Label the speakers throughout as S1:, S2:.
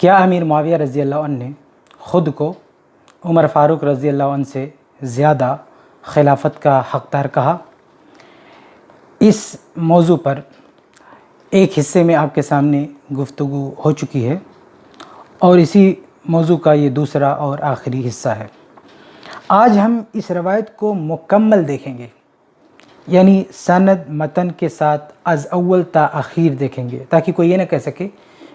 S1: کیا امیر معاویہ رضی اللہ عنہ نے خود کو عمر فاروق رضی اللہ عنہ سے زیادہ خلافت کا حقدار کہا؟ اس موضوع پر ایک حصے میں آپ کے سامنے گفتگو ہو چکی ہے اور اسی موضوع کا یہ دوسرا اور آخری حصہ ہے۔ آج ہم اس روایت کو مکمل دیکھیں گے، یعنی سند متن کے ساتھ از اول تا اخیر دیکھیں گے، تاکہ کوئی یہ نہ کہہ سکے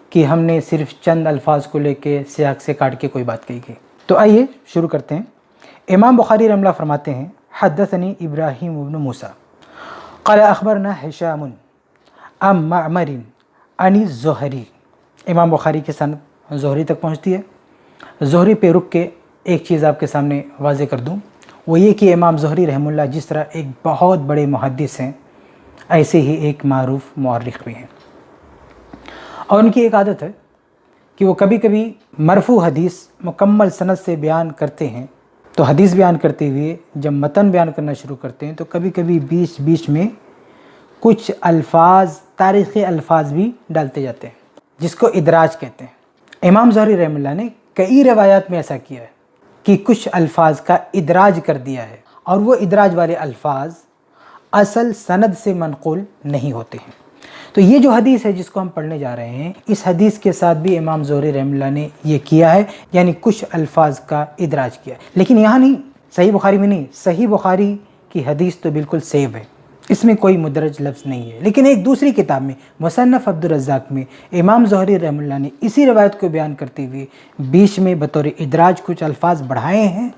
S1: کہ ہم نے صرف چند الفاظ کو لے کے سیاق سے کاٹ کے کوئی بات کہی گئی۔ تو آئیے شروع کرتے ہیں۔ امام بخاری رحمہ اللہ فرماتے ہیں حدثنی ابراہیم بن موسیٰ قال اخبرنا ہشام عن معمر عن الزہری۔ امام بخاری کے سند زہری تک پہنچتی ہے۔ زہری پہ رک کے ایک چیز آپ کے سامنے واضح کر دوں، وہ یہ کہ امام زہری رحمہ اللہ جس طرح ایک بہت بڑے محدث ہیں، ایسے ہی ایک معروف مورخ بھی ہیں، اور ان کی ایک عادت ہے کہ وہ کبھی کبھی مرفوع حدیث مکمل سند سے بیان کرتے ہیں، تو حدیث بیان کرتے ہوئے جب متن بیان کرنا شروع کرتے ہیں تو کبھی کبھی بیچ میں کچھ الفاظ، تاریخی الفاظ بھی ڈالتے جاتے ہیں، جس کو ادراج کہتے ہیں۔ امام زہری رحمہ اللہ نے کئی روایات میں ایسا کیا ہے کہ کچھ الفاظ کا ادراج کر دیا ہے، اور وہ ادراج والے الفاظ اصل سند سے منقول نہیں ہوتے ہیں۔ تو یہ جو حدیث ہے جس کو ہم پڑھنے جا رہے ہیں، اس حدیث کے ساتھ بھی امام زہری رحمہ اللہ نے یہ کیا ہے، یعنی کچھ الفاظ کا ادراج کیا ہے، لیکن یہاں نہیں، صحیح بخاری میں نہیں۔ صحیح بخاری کی حدیث تو بالکل سیو ہے، اس میں کوئی مدرج لفظ نہیں ہے، لیکن ایک دوسری کتاب میں مصنف عبدالرزاق میں امام زہری رحمہ اللہ نے اسی روایت کو بیان کرتے ہوئے بیچ میں بطور ادراج کچھ الفاظ بڑھائے ہیں۔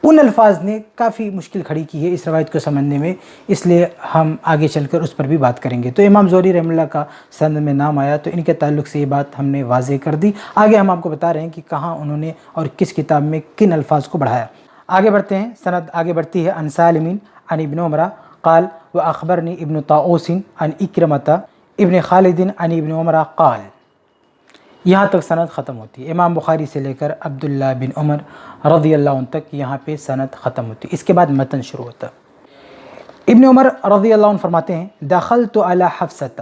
S1: ان الفاظ نے کافی مشکل کھڑی کی ہے اس روایت کو سمجھنے میں، اس لیے ہم آگے چل کر اس پر بھی بات کریں گے۔ تو امام زہری رحمہ اللہ کا سند میں نام آیا تو ان کے تعلق سے یہ بات ہم نے واضح کر دی۔ آگے ہم آپ کو بتا رہے ہیں کہ کہاں انہوں نے اور کس کتاب میں کن الفاظ کو بڑھایا۔ آگے بڑھتے ہیں، سند آگے بڑھتی ہے۔ عن سالم عن ابن عمر قال واخبرنی ابن طاؤوس عن اکرمۃ ابن خالد عن ابن عمر قال۔ یہاں تک سند ختم ہوتی ہے، امام بخاری سے لے کر عبداللہ بن عمر رضی اللہ عنہ تک یہاں پہ سند ختم ہوتی ہے۔ اس کے بعد متن شروع ہوتا ہے۔ ابن عمر رضی اللہ عنہ فرماتے ہیں دخلت علی حفصۃ،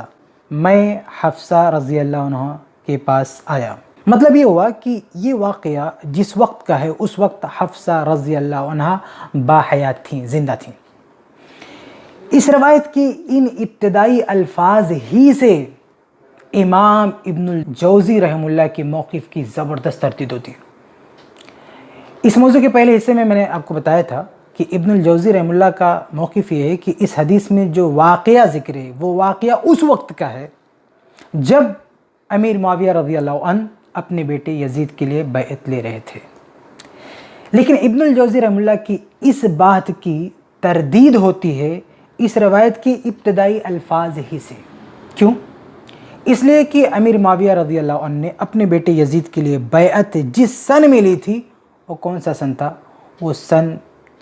S1: میں حفصہ رضی اللہ عنہ کے پاس آیا۔ مطلب یہ ہوا کہ یہ واقعہ جس وقت کا ہے اس وقت حفصہ رضی اللہ عنہ باحیات تھیں، زندہ تھیں۔ اس روایت کے ان ابتدائی الفاظ ہی سے امام ابن الجوزی رحمہ اللہ کے موقف کی زبردست تردید ہوتی ہے۔ اس موضوع کے پہلے حصے میں نے آپ کو بتایا تھا کہ ابن الجوزی رحمہ اللہ کا موقف یہ ہے کہ اس حدیث میں جو واقعہ ذکر ہے وہ واقعہ اس وقت کا ہے جب امیر معاویہ رضی اللہ عنہ اپنے بیٹے یزید کے لیے بیعت لے رہے تھے، لیکن ابن الجوزی رحمہ اللہ کی اس بات کی تردید ہوتی ہے اس روایت کے ابتدائی الفاظ ہی سے۔ کیوں؟ اس لیے کہ امیر معاویہ رضی اللہ عنہ نے اپنے بیٹے یزید کے لیے بیعت جس سن میں لی تھی وہ کون سا سن تھا؟ وہ سن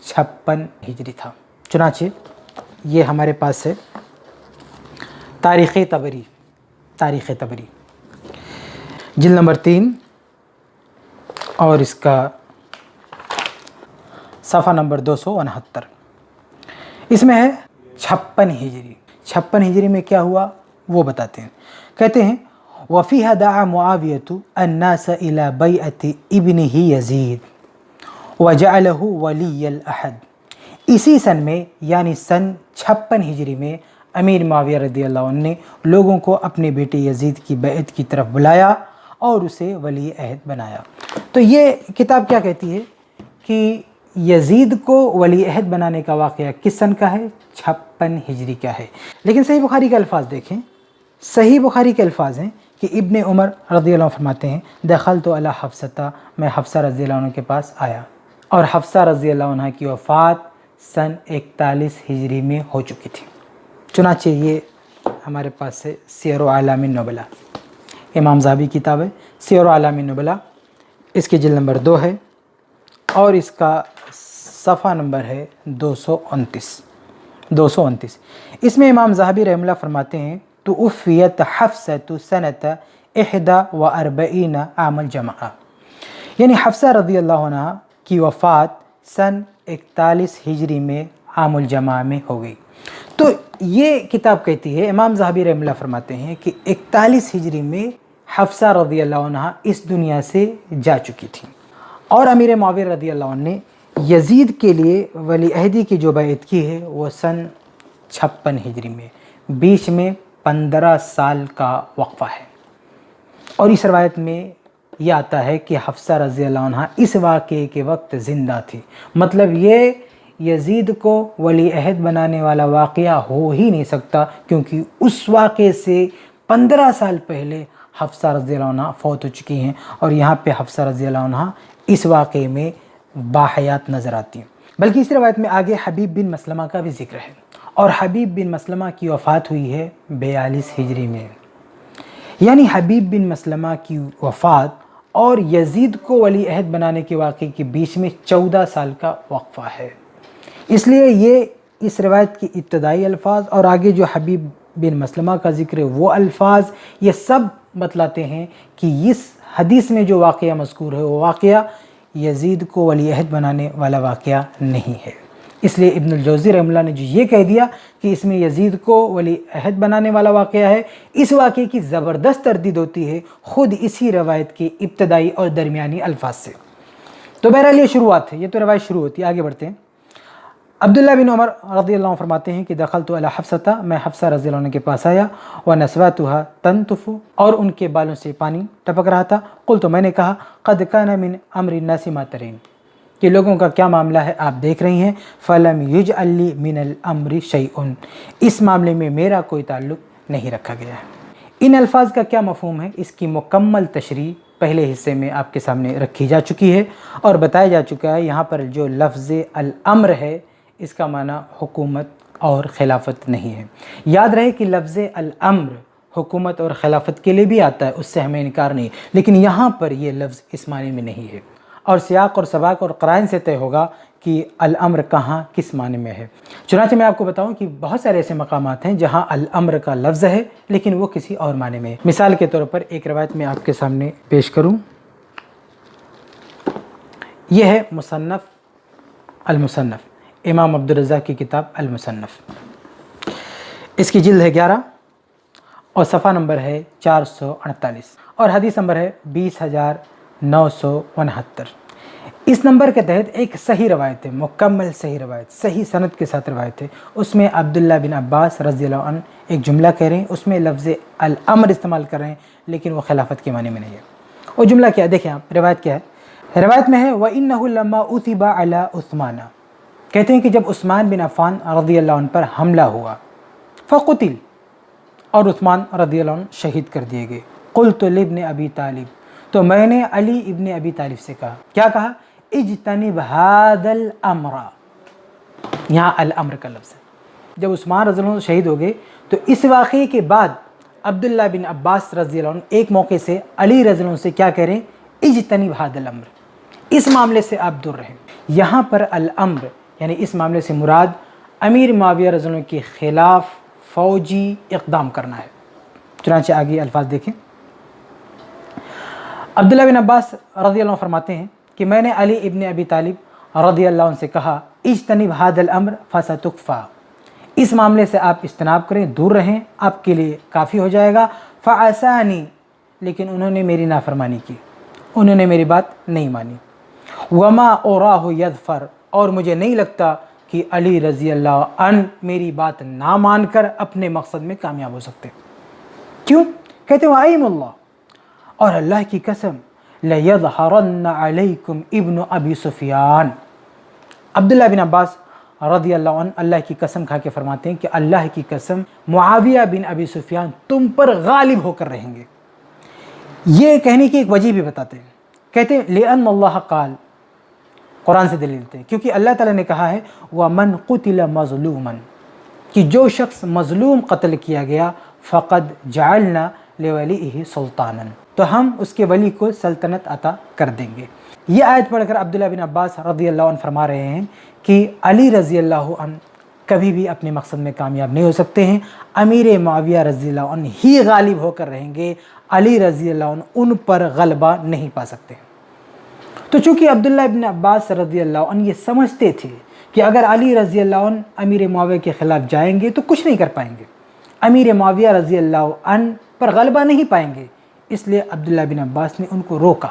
S1: 56 ہجری تھا۔ چنانچہ یہ ہمارے پاس ہے تاریخ طبری جلد نمبر 3 اور اس کا صفحہ نمبر 269۔ اس میں ہے 56 ہجری۔ 56 ہجری میں کیا ہوا وہ بتاتے ہیں۔ کہتے ہیں وَفِيهَا دَعَا مُعَاوِيَةُ النَّاسَ إِلَى بَيْعَةِ ابْنِهِ يَزِيدَ وَجَعَلَهُ وَلِيَّ الْعَهْدِ۔ اسی سن میں یعنی سن 56 ہجری میں امیر معاویہ رضی اللہ عنہ نے لوگوں کو اپنے بیٹے یزید کی بیعت کی طرف بلایا اور اسے ولی عہد بنایا۔ تو یہ کتاب کیا کہتی ہے کہ یزید کو ولی عہد بنانے کا واقعہ کس سن کا ہے؟ 56 ہجری کا ہے۔ لیکن صحیح بخاری کے الفاظ دیکھیں، صحیح بخاری کے الفاظ ہیں کہ ابن عمر رضی اللہ عنہ فرماتے ہیں دخلت علی حفصۃ، میں حفصہ رضی اللہ عنہ کے پاس آیا، اور حفصہ رضی اللہ عنہ کی وفات سن 41 ہجری میں ہو چکی تھی۔ چنانچہ یہ ہمارے پاس ہے سیر اعلام النبلاء، امام ذہبی کتاب ہے سیر اعلام النبلاء، اس کی جلد نمبر 2 ہے اور اس کا صفحہ نمبر ہے 229۔ اس میں امام ذہبی رحمہ اللہ فرماتے ہیں توفیت حفصۃ سنۃ 41 عام الجمعہ، یعنی حفصہ رضی اللہ عنہ کی وفات سن 41 ہجری میں عام الجمعہ میں ہو گئی۔ تو یہ کتاب کہتی ہے، امام ذہبی رحمہ اللہ فرماتے ہیں کہ 41 ہجری میں حفصہ رضی اللہ عنہ اس دنیا سے جا چکی تھیں، اور امیر معاویہ رضی اللہ عنہ نے یزید کے لیے ولی عہدی کی جو بیعت کی ہے وہ سن 56 ہجری میں، بیچ میں 15 سال کا وقفہ ہے۔ اور اس روایت میں یہ آتا ہے کہ حفصہ رضی اللہ عنہ اس واقعے کے وقت زندہ تھی، مطلب یہ یزید کو ولی عہد بنانے والا واقعہ ہو ہی نہیں سکتا، کیونکہ اس واقعے سے 15 سال پہلے حفصہ رضی اللہ عنہ فوت ہو چکی ہیں، اور یہاں پہ حفصہ رضی اللہ عنہ اس واقعے میں باحیات نظر آتی ہیں۔ بلکہ اس روایت میں آگے حبیب بن مسلمہ کا بھی ذکر ہے، اور حبیب بن مسلمہ کی وفات ہوئی ہے 42 ہجری میں، یعنی حبیب بن مسلمہ کی وفات اور یزید کو ولی عہد بنانے کے واقعے کے بیچ میں 14 سال کا وقفہ ہے۔ اس لیے یہ اس روایت کی ابتدائی الفاظ اور آگے جو حبیب بن مسلمہ کا ذکر ہے وہ الفاظ، یہ سب بتلاتے ہیں کہ اس حدیث میں جو واقعہ مذکور ہے وہ واقعہ یزید کو ولی عہد بنانے والا واقعہ نہیں ہے۔ اس لیے ابن الجوزی رحمہ اللہ نے جو یہ کہہ دیا کہ اس میں یزید کو ولی عہد بنانے والا واقعہ ہے، اس واقعے کی زبردست تردید ہوتی ہے خود اسی روایت کے ابتدائی اور درمیانی الفاظ سے۔ تو بہرحال یہ شروعات ہے، یہ تو روایت شروع ہوتی ہے، آگے بڑھتے ہیں۔ عبداللہ بن عمر رضی اللہ عنہ فرماتے ہیں کہ دخلت علی حفصہ، میں حفصہ رضی اللہ عنہ کے پاس آیا، ونسواتها تنتف، اور ان کے بالوں سے پانی ٹپک رہا تھا۔ قلت، میں نے کہا، قد کان من امر الناس ما ترین، کہ لوگوں کا کیا معاملہ ہے آپ دیکھ رہی ہیں، فلم یجعل لی من الامر شیء، اس معاملے میں میرا کوئی تعلق نہیں رکھا گیا ہے۔ ان الفاظ کا کیا مفہوم ہے، اس کی مکمل تشریح پہلے حصے میں آپ کے سامنے رکھی جا چکی ہے اور بتایا جا چکا ہے۔ یہاں پر جو لفظ الامر ہے اس کا معنی حکومت اور خلافت نہیں ہے۔ یاد رہے کہ لفظ الامر حکومت اور خلافت کے لیے بھی آتا ہے، اس سے ہمیں انکار نہیں، لیکن یہاں پر یہ لفظ اس معنی میں نہیں ہے، اور سیاق اور سباق اور قرائن سے طے ہوگا کہ الامر کہاں کس معنی میں ہے۔ چنانچہ میں آپ کو بتاؤں کہ بہت سارے ایسے مقامات ہیں جہاں الامر کا لفظ ہے لیکن وہ کسی اور معنی میں ہے۔ مثال کے طور پر ایک روایت میں آپ کے سامنے پیش کروں، یہ ہے مصنف المصنف، امام عبدالرزاق کی کتاب المصنف، اس کی جلد ہے 11 اور صفحہ نمبر ہے 448 اور حدیث نمبر ہے 20,969۔ اس نمبر کے تحت ایک صحیح روایت ہے، مکمل صحیح روایت، صحیح سند کے ساتھ روایت ہے، اس میں عبداللہ بن عباس رضی اللہ عنہ ایک جملہ کہہ رہے ہیں، اس میں لفظ الامر استعمال کر رہے ہیں لیکن وہ خلافت کے معنی میں نہیں ہے۔ وہ جملہ کیا ہے دیکھیں آپ، روایت کیا ہے، روایت میں ہے وَإِنَّهُ لَمَّا أُثِبَ عَلَى عُثْمَانَ، کہتے ہیں کہ جب عثمان بن عفان رضی اللہ عنہ پر حملہ ہوا، فقتل، اور عثمان رضی اللہ عنہ شہید کر دیے گئے، قلت لابن ابی طالب، تو میں نے علی ابن ابی طالب سے کہا، کیا کہا، اجتنب هذا الامر، یہاں الامر کا لفظ ہے۔ جب عثمان رضی اللہ عنہ شہید ہو گئے تو اس واقعے کے بعد عبداللہ بن عباس رضی اللہ عنہ ایک موقع سے علی رضی اللہ عنہ سے کیا کہہ رہے ہیں، اجتنب هذا الامر، اس معاملے سے آپ دور رہیں۔ یہاں پر الامر یعنی اس معاملے سے مراد امیر معاویہ رضی اللہ عنہ کے خلاف فوجی اقدام کرنا ہے۔ چنانچہ آگے الفاظ دیکھیں، عبداللہ بن عباس رضی اللہ عنہ فرماتے ہیں کہ میں نے علی ابن ابی طالب رضی اللہ عنہ سے کہا، اجتنب هذا الامر فستکفی، اس معاملے سے آپ اجتناب کریں، دور رہیں، آپ کے لیے کافی ہو جائے گا۔ فعصانی، لیکن انہوں نے میری نافرمانی کی، انہوں نے میری بات نہیں مانی۔ وما اراہ یظفر، اور مجھے نہیں لگتا کہ علی رضی اللہ عنہ میری بات نہ مان کر اپنے مقصد میں کامیاب ہو سکتے۔ کیوں؟ کہتے ہیں وَأَيْمُ اللَّهِ، اور اللہ کی قسم، لَيَظْهَرَنَّ عَلَيْكُمْ ابن ابی سفیان، عبداللہ بن عباس رضی اللہ عنہ اللہ کی قسم کھا کے فرماتے ہیں کہ اللہ کی قسم معاویہ بن ابی سفیان تم پر غالب ہو کر رہیں گے۔ یہ کہنے کی ایک وجہ بھی بتاتے ہیں، کہتے ہیں لِأَنَّ اللَّهَ قال، قرآن سے دلیل دیتے ہیں، کیونکہ اللہ تعالیٰ نے کہا ہے وَمَنْ قُتِلَ مَظْلُومًا، کہ جو شخص مظلوم قتل کیا گیا، فَقَدْ جَعَلْنَا لِوَلِئِهِ سُلْطَانًا، تو ہم اس کے ولی کو سلطنت عطا کر دیں گے۔ یہ آیت پڑھ کر عبداللہ بن عباس رضی اللہ عنہ فرما رہے ہیں کہ علی رضی اللہ عنہ کبھی بھی اپنے مقصد میں کامیاب نہیں ہو سکتے ہیں، امیر معاویہ رضی اللہ عنہ ہی غالب ہو کر رہیں گے، علی رضی اللہ عنہ ان پر غلبہ نہیں پا سکتے۔ تو چونکہ عبداللہ ابن عباس رضی اللہ عنہ یہ سمجھتے تھے کہ اگر علی رضی اللہ عنہ امیر معاویہ کے خلاف جائیں گے تو کچھ نہیں کر پائیں گے، امیر معاویہ رضی اللہ عنہ پر غلبہ نہیں پائیں گے، اس لیے عبداللہ بن عباس نے ان کو روکا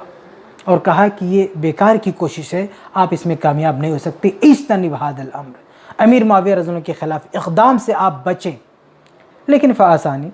S1: اور کہا کہ یہ بیکار کی کوشش ہے، آپ اس میں کامیاب نہیں ہو سکتے، اجتنب ھذا الامر، امیر معاویہ رضی اللہ عنہ کے خلاف اقدام سے آپ بچیں۔ لیکن فآسانی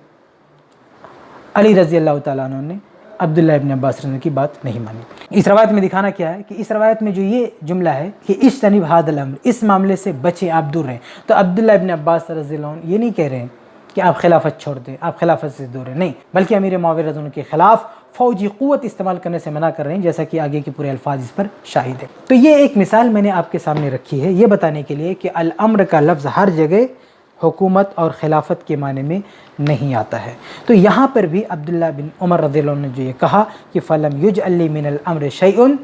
S1: علی رضی اللہ تعالیٰ عنہ نے عبداللہ ابن عباس رضی اللہ عنہ کی بات نہیں مانی۔ اس روایت میں دکھانا کیا ہے کہ اس روایت میں جو یہ جملہ ہے کہ اجتنب ھذا الامر، اس معاملے سے بچیں، آپ دور رہیں، تو عبداللہ ابن عباس رضی اللہ عنہ یہ نہیں کہہ رہے ہیں کہ آپ خلافت چھوڑ دیں، آپ خلافت سے دور رہیں، نہیں، بلکہ امیر معاویہ رضی اللہ عنہ کے خلاف فوجی قوت استعمال کرنے سے منع کر رہے ہیں، جیسا کہ آگے کے پورے الفاظ اس پر شاہد ہیں۔ تو یہ ایک مثال میں نے آپ کے سامنے رکھی ہے، یہ بتانے کے لیے کہ الامر کا لفظ ہر جگہ حکومت اور خلافت کے معنی میں نہیں آتا ہے۔ تو یہاں پر بھی عبداللہ بن عمر رضی اللہ عنہ نے جو یہ کہا کہ فَلَمْ يُجْعَلْ لِي مِنَ الْأَمْرِ شَيْءٌ،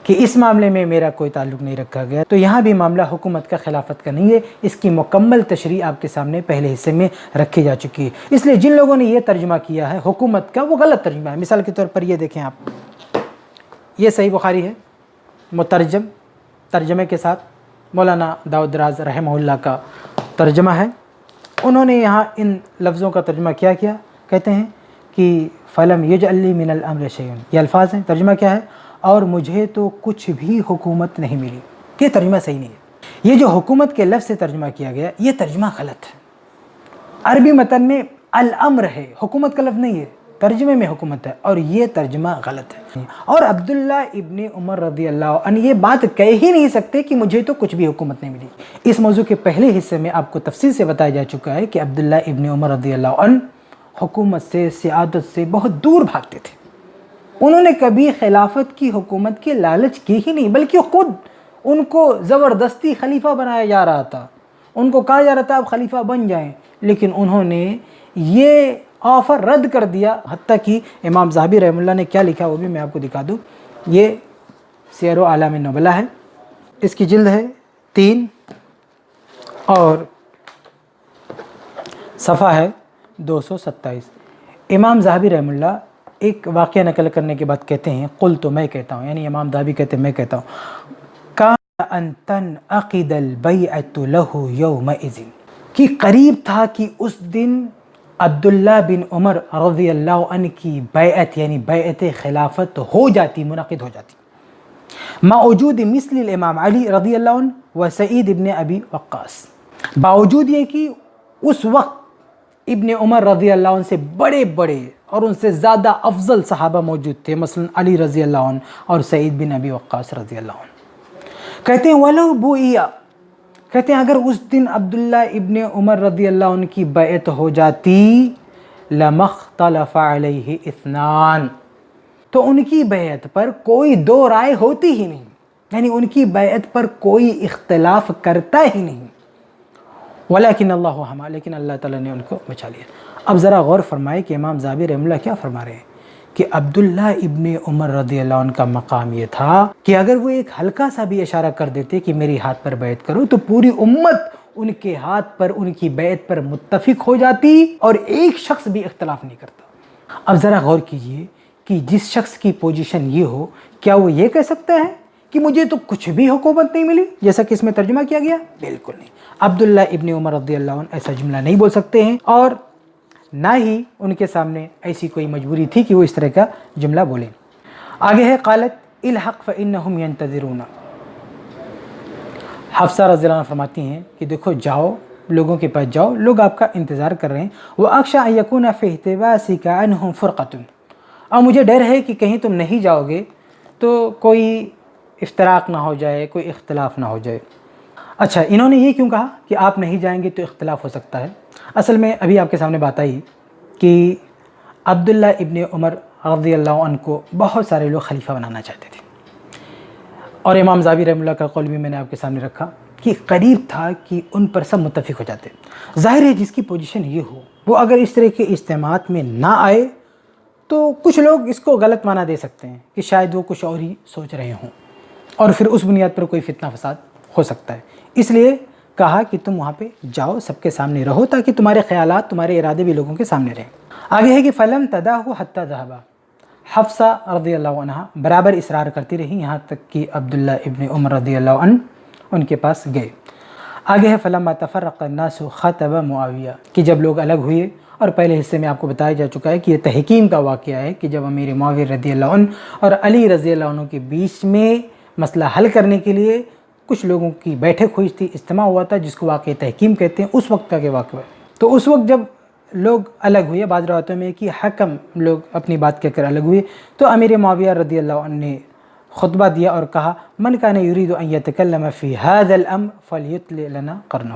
S1: کہ اس معاملے میں میرا کوئی تعلق نہیں رکھا گیا، تو یہاں بھی معاملہ حکومت کا خلافت کا نہیں ہے، اس کی مکمل تشریح آپ کے سامنے پہلے حصے میں رکھی جا چکی ہے۔ اس لیے جن لوگوں نے یہ ترجمہ کیا ہے حکومت کا، وہ غلط ترجمہ ہے۔ مثال کے طور پر یہ دیکھیں آپ، یہ صحیح بخاری ہے، مترجم ترجمے کے ساتھ مولانا داؤد دراز رحمہ اللہ کا ترجمہ ہے۔ انہوں نے یہاں ان لفظوں کا ترجمہ کیا کہتے ہیں کہ فَلَمْ يُجْعَلْ لِي مِنَ الْأَمْرِ شَيْءٌ، یہ الفاظ ہیں، ترجمہ کیا ہے، اور مجھے تو کچھ بھی حکومت نہیں ملی۔ یہ ترجمہ صحیح نہیں ہے، یہ جو حکومت کے لفظ سے ترجمہ کیا گیا یہ ترجمہ غلط ہے۔ عربی متن میں الامر ہے، حکومت کا لفظ نہیں ہے، ترجمے میں حکومت ہے، اور یہ ترجمہ غلط ہے۔ اور عبداللہ ابن عمر رضی اللہ عنہ یہ بات کہہ ہی نہیں سکتے کہ مجھے تو کچھ بھی حکومت نہیں ملی۔ اس موضوع کے پہلے حصے میں آپ کو تفصیل سے بتایا جا چکا ہے کہ عبداللہ ابن عمر رضی اللہ عنہ حکومت سے، سیادت سے بہت دور بھاگتے تھے۔ انہوں نے کبھی خلافت کی حکومت کے لالچ کی ہی نہیں، بلکہ خود ان کو زبردستی خلیفہ بنایا جا رہا تھا، ان کو کہا جا رہا تھا آپ خلیفہ بن جائیں، لیکن انہوں نے یہ آفر رد کر دیا۔ حتیٰ کہ امام ذہبی رحمہ اللہ نے کیا لکھا وہ بھی میں آپ کو دکھا دوں، یہ سیر و اعلام النبلہ ہے، اس کی جلد ہے 3 اور صفحہ ہے 227۔ امام ذہبی رحمہ اللہ ایک واقعہ نقل کرنے کے بعد کہتے ہیں قلت، میں کہتا ہوں، یعنی امام ذہبی کہتے ہیں میں کہتا ہوں، کان ان تنعقد البیعۃ لہ یومئذ، کہ قریب تھا کہ اس دن عبداللہ بن عمر رضی اللہ عنہ کی بیعت یعنی بیعت خلافت ہو جاتی، منعقد ہو جاتی، مع وجود مثل الامام علی رضی اللہ عنہ و سعید ابن ابی وقاص، باوجود یہ کہ اس وقت ابن عمر رضی اللہ عنہ سے بڑے بڑے اور ان سے زیادہ افضل صحابہ موجود تھے، مثلا علی رضی اللہ عنہ اور سعید بن ابی وقاص رضی اللہ عنہ۔ کہتے ہیں وَلَوْ بُوئِيَ، کہتے ہیں اگر اس دن عبداللہ ابن عمر رضی اللہ عنہ کی بیعت ہو جاتی، لَمَا اخْتَلَفَ عَلَيْهِ اثْنَانِ، تو ان کی بیعت پر کوئی دو رائے ہوتی ہی نہیں، یعنی ان کی بیعت پر کوئی اختلاف کرتا ہی نہیں۔ ولیکن اللہ حما، لیکن اللہ تعالیٰ نے ان کو بچا لیا۔ اب ذرا غور فرمائے کہ امام ذہبی رحمہ اللہ کیا فرما رہے ہیں کہ عبداللہ ابن عمر رضی اللہ عنہ کا مقام یہ تھا کہ اگر وہ ایک ہلکا سا بھی اشارہ کر دیتے کہ میری ہاتھ پر بیعت کرو، تو پوری امت ان کے ہاتھ پر، ان کی بیعت پر متفق ہو جاتی اور ایک شخص بھی اختلاف نہیں کرتا۔ اب ذرا غور کیجئے کہ جس شخص کی پوزیشن یہ ہو، کیا وہ یہ کہہ سکتا ہے کہ مجھے تو کچھ بھی حکومت نہیں ملی، جیسا کہ اس میں ترجمہ کیا گیا؟ بالکل نہیں۔ عبداللہ ابن عمر رضی اللہ عنہ ایسا جملہ نہیں بول سکتے ہیں، اور نہ ہی ان کے سامنے ایسی کوئی مجبوری تھی کہ وہ اس طرح کا جملہ بولیں۔ آگے ہے قالت الحق فانہم ینتظرون، حفصہ رضی اللہ عنہ فرماتی ہیں کہ دیکھو جاؤ، لوگوں کے پاس جاؤ، لوگ آپ کا انتظار کر رہے ہیں۔ وَأَخْشَىٰ أَن يَكُونَ فِي احْتِبَاسِكَ عَنْهُمْ فُرْقَةٌ، اور مجھے ڈر ہے کہ کہیں تم نہیں جاؤ گے تو کوئی افتراق نہ ہو جائے، کوئی اختلاف نہ ہو جائے۔ اچھا، انہوں نے یہ کیوں کہا کہ آپ نہیں جائیں گے تو اختلاف ہو سکتا ہے؟ اصل میں ابھی آپ کے سامنے بات آئی کہ عبداللہ ابن عمر رضی اللہ عنہ کو بہت سارے لوگ خلیفہ بنانا چاہتے تھے، اور امام ذہبی رحمہ اللہ کا قول بھی میں نے آپ کے سامنے رکھا کہ قریب تھا کہ ان پر سب متفق ہو جاتے۔ ظاہر ہے جس کی پوزیشن یہ ہو، وہ اگر اس طرح کے اجتماعات میں نہ آئے تو کچھ لوگ اس کو غلط معنی دے سکتے ہیں کہ شاید وہ کچھ اور ہی سوچ رہے ہوں، اور پھر اس بنیاد پر کوئی فتنہ فساد ہو سکتا ہے۔ اس لیے کہا کہ تم وہاں پہ جاؤ، سب کے سامنے رہو، تاکہ تمہارے خیالات، تمہارے ارادے بھی لوگوں کے سامنے رہیں۔ آگے ہے کہ فَلَمْ تَدَعْهُ حَتَّى ذَهَبَ، حفصہ رضی اللہ عنہ برابر اصرار کرتی رہی یہاں تک کہ عبداللہ ابن عمر رضی اللہ عنہ ان کے پاس گئے۔ آگے ہے فَلَمَّا تَفَرَّقَ النَّاسُ خَطَبَ مُعَاویہ، کہ جب لوگ الگ ہوئے اور پہلے حصے میں آپ کو بتایا جا چکا ہے کہ یہ تحکیم کا واقعہ ہے کہ جب امیر معاویہ رضی اللہ عنہ اور علی رضی اللہ عنہ کے بیچ میں مسئلہ حل کرنے کے لیے کچھ لوگوں کی بیٹھک ہوئی تھی، اجتماع ہوا تھا، جس کو واقعہ تحکیم کہتے ہیں، اس وقت کا کہ واقعہ ہے۔ تو اس وقت جب لوگ الگ ہوئے، بعض روایتوں میں کہ حکم لوگ اپنی بات کہہ کر الگ ہوئے، تو امیر معاویہ رضی اللہ عنہ نے خطبہ دیا اور کہا من کان یرید ان یتکلم فی ھذا الامر فلیطلع لنا قرنہ،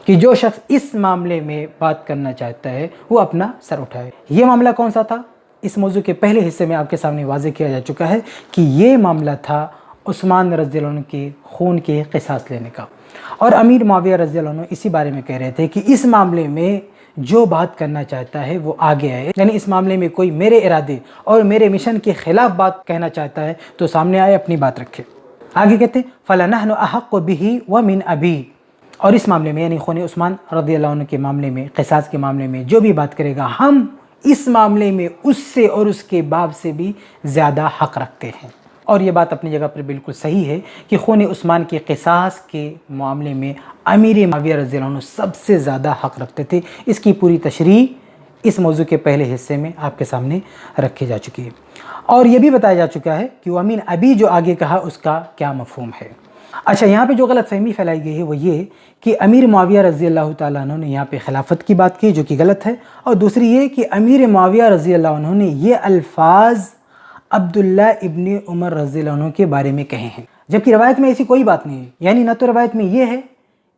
S1: کہ جو شخص اس معاملے میں بات کرنا چاہتا ہے وہ اپنا سر اٹھائے۔ یہ معاملہ کون سا تھا؟ اس موضوع کے پہلے حصے میں آپ کے سامنے واضح کیا جا چکا ہے کہ یہ معاملہ تھا عثمان رضی اللہ عنہ کے خون کے قصاص لینے کا، اور امیر معاویہ رضی اللہ عنہ اسی بارے میں کہہ رہے تھے کہ اس معاملے میں جو بات کرنا چاہتا ہے وہ آگے آئے، یعنی اس معاملے میں کوئی میرے ارادے اور میرے مشن کے خلاف بات کہنا چاہتا ہے تو سامنے آئے، اپنی بات رکھے۔ آگے کہتے ہیں فَلَنَحْنُ أَحَقُّ بِهِ وَمِنْ أَبِي، اور اس معاملے میں یعنی خون عثمان رضی اللہ عنہ کے معاملے میں، قصاص کے معاملے میں جو بھی بات کرے گا، ہم اس معاملے میں اس سے اور اس کے باپ سے بھی زیادہ حق رکھتے ہیں۔ اور یہ بات اپنی جگہ پر بالکل صحیح ہے کہ خون عثمان کے قصاص کے معاملے میں امیر معاویہ رضی اللہ عنہ سب سے زیادہ حق رکھتے تھے۔ اس کی پوری تشریح اس موضوع کے پہلے حصے میں آپ کے سامنے رکھی جا چکی ہے، اور یہ بھی بتایا جا چکا ہے کہ وَمِنْ أَبِي جو آگے کہا اس کا کیا مفہوم ہے۔ اچھا، یہاں پہ جو غلط فہمی پھیلائی گئی ہے وہ یہ کہ امیر معاویہ رضی اللہ تعالیٰ عنہ نے یہاں پہ خلافت کی بات کی، جو کہ غلط ہے، اور دوسری یہ کہ امیر معاویہ رضی اللہ عنہ نے یہ الفاظ عبداللہ ابن عمر رضی اللہ عنہ کے بارے میں کہے ہیں، جبکہ روایت میں ایسی کوئی بات نہیں ہے۔ یعنی نہ تو روایت میں یہ ہے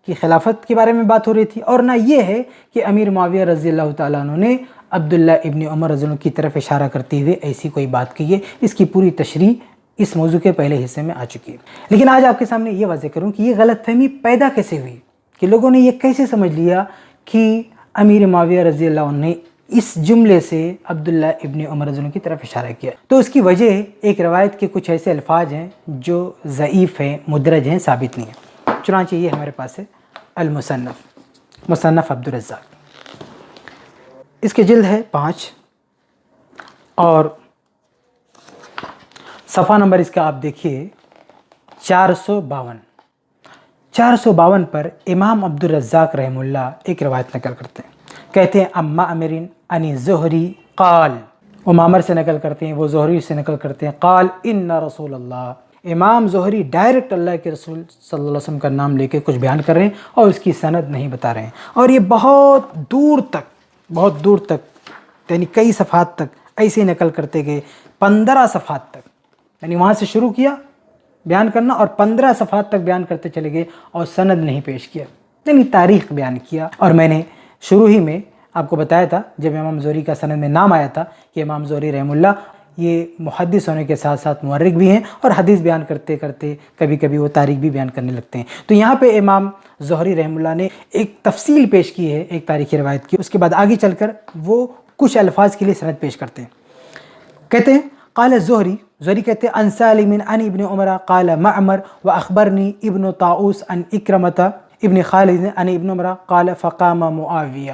S1: کہ خلافت کے بارے میں بات ہو رہی تھی، اور نہ یہ ہے کہ امیر معاویہ رضی اللہ تعالیٰ عنہ نے عبداللہ ابن عمر رضی اللہ عنہ کی طرف اشارہ کرتے ہوئے ایسی کوئی بات کی ہے۔ اس کی پوری تشریح اس موضوع کے پہلے حصے میں آ چکی ہے، لیکن آج آپ کے سامنے یہ واضح کروں کہ یہ غلط فہمی پیدا کیسے ہوئی، کہ لوگوں نے یہ کیسے سمجھ لیا کہ امیر معاویہ رضی اللہ عنہ نے اس جملے سے عبداللہ ابن عمر رضی اللہ عنہ کی طرف اشارہ کیا۔ تو اس کی وجہ ایک روایت کے کچھ ایسے الفاظ ہیں جو ضعیف ہیں، مدرج ہیں، ثابت نہیں ہیں۔ چنانچہ یہ ہمارے پاس ہے المصنف، مصنف عبدالرزاق، اس کے جلد ہے 5 اور صفحہ نمبر اس کا آپ دیکھیے 452 پر امام عبدالرزاق رحمہ اللہ ایک روایت نقل کرتے ہیں، کہتے ہیں ام معمر عن زہری قال، وہ معمر سے نقل کرتے ہیں، وہ زہری سے نقل کرتے ہیں، قال ان رسول اللہ، امام زہری ڈائریکٹ اللہ کے رسول صلی اللہ علیہ وسلم کا نام لے کے کچھ بیان کر رہے ہیں اور اس کی سند نہیں بتا رہے ہیں، اور یہ بہت دور تک یعنی کئی صفحات تک ایسے ہی نقل کرتے گئے، 15 صفحات تک، یعنی وہاں سے شروع کیا بیان کرنا اور 15 صفحات تک بیان کرتے چلے گئے اور سند نہیں پیش کیا، یعنی تاریخ بیان کیا۔ اور میں نے شروع ہی میں آپ کو بتایا تھا جب امام زہری کا سند میں نام آیا تھا کہ امام زہری رحمہ اللہ یہ محدث ہونے کے ساتھ ساتھ مورخ بھی ہیں، اور حدیث بیان کرتے کرتے کبھی کبھی وہ تاریخ بھی بیان کرنے لگتے ہیں۔ تو یہاں پہ امام زہری رحمہ اللہ نے ایک تفصیل پیش کی ہے ایک تاریخی روایت کی، اس کے بعد آگے چل کر وہ کچھ الفاظ کے لیے سند پیش کرتے ہیں۔ کہتے ہیں قال زہری کہتے ہیں عن سالم عن ابن عمر قال معمر واخبرنی ابن طاؤوس عن اکرمۃ ابن خالد عن ابن عمر قال فقام معاویہ،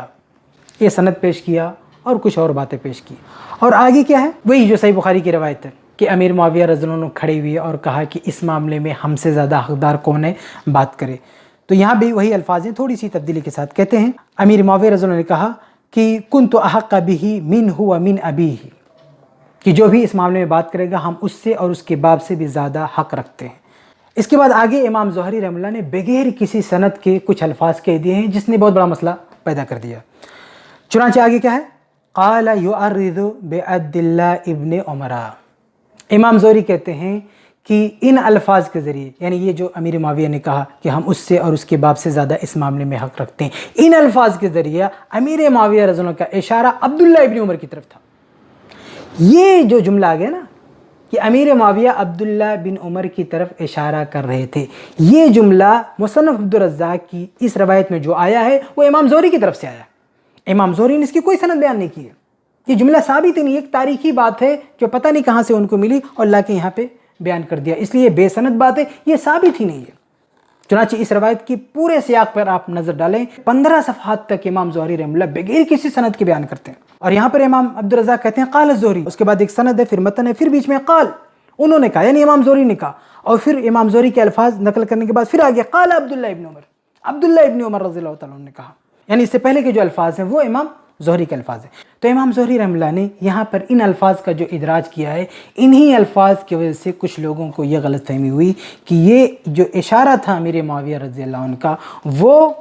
S1: یہ سند پیش کیا اور کچھ اور باتیں پیش کی، اور آگے کیا ہے وہی جو صحیح بخاری کی روایت ہے کہ امیر معاویہ رضی اللہ عنہ کھڑے ہوئے اور کہا کہ اس معاملے میں ہم سے زیادہ حقدار کون ہے، بات کرے۔ تو یہاں بھی وہی الفاظ ہیں تھوڑی سی تبدیلی کے ساتھ، کہتے ہیں امیر معاویہ رضی اللہ عنہ نے کہا کہ کنت احق بہ منہ ومن ابیہ، کہ جو بھی اس معاملے میں بات کرے گا ہم اس سے اور اس کے باپ سے بھی زیادہ حق رکھتے ہیں۔ اس کے بعد آگے امام زہری رحمہ اللہ نے بغیر کسی سند کے کچھ الفاظ کہہ دیے ہیں جس نے بہت بڑا مسئلہ پیدا کر دیا۔ چنانچہ آگے کیا ہے قال یعرض بعبد اللہ ابن عمر، امام زہری کہتے ہیں کہ ان الفاظ کے ذریعے، یعنی یہ جو امیر معاویہ نے کہا کہ ہم اس سے اور اس کے باپ سے زیادہ اس معاملے میں حق رکھتے ہیں، ان الفاظ کے ذریعے امیر معاویہ رضی اللہ عنہ کا اشارہ عبداللہ ابن عمر کی طرف تھا۔ یہ جو جملہ آ گیا نا کہ امیر معاویہ عبداللہ بن عمر کی طرف اشارہ کر رہے تھے، یہ جملہ مصنف عبدالرزاق کی اس روایت میں جو آیا ہے وہ امام زہری کی طرف سے آیا ہے، امام زہری نے اس کی کوئی سند بیان نہیں کی ہے، یہ جملہ ثابت ہی نہیں، ایک تاریخی بات ہے جو پتہ نہیں کہاں سے ان کو ملی اور لا کے یہاں پہ بیان کر دیا، اس لیے بے سند بات ہے، یہ ثابت ہی نہیں ہے۔ چنانچہ اس روایت کی پورے سیاق پر آپ نظر ڈالیں، 15 صفحات تک امام زہری رحمہ اللہ بغیر کسی سند کے بیان کرتے ہیں، اور یہاں پر امام عبدالرزاق کہتے ہیں قال الزہری، اس کے بعد ایک سند ہے، پھر متن ہے، پھر بیچ میں قال، انہوں نے کہا یعنی امام زہری نے کہا، اور پھر امام زہری کے الفاظ نقل کرنے کے بعد پھر آگے قال عبداللہ ابن عمر رضی اللہ تعالیٰ عنہ نے کہا، یعنی اس سے پہلے کے جو الفاظ ہیں وہ امام زہری کے الفاظ ہیں۔ تو امام زہری رحمہ اللہ نے یہاں پر ان الفاظ کا جو ادراج کیا ہے، انہی الفاظ کی وجہ سے کچھ لوگوں کو یہ غلط فہمی ہوئی کہ یہ جو اشارہ تھا امیر معاویہ رضی اللہ عنہ کا وہ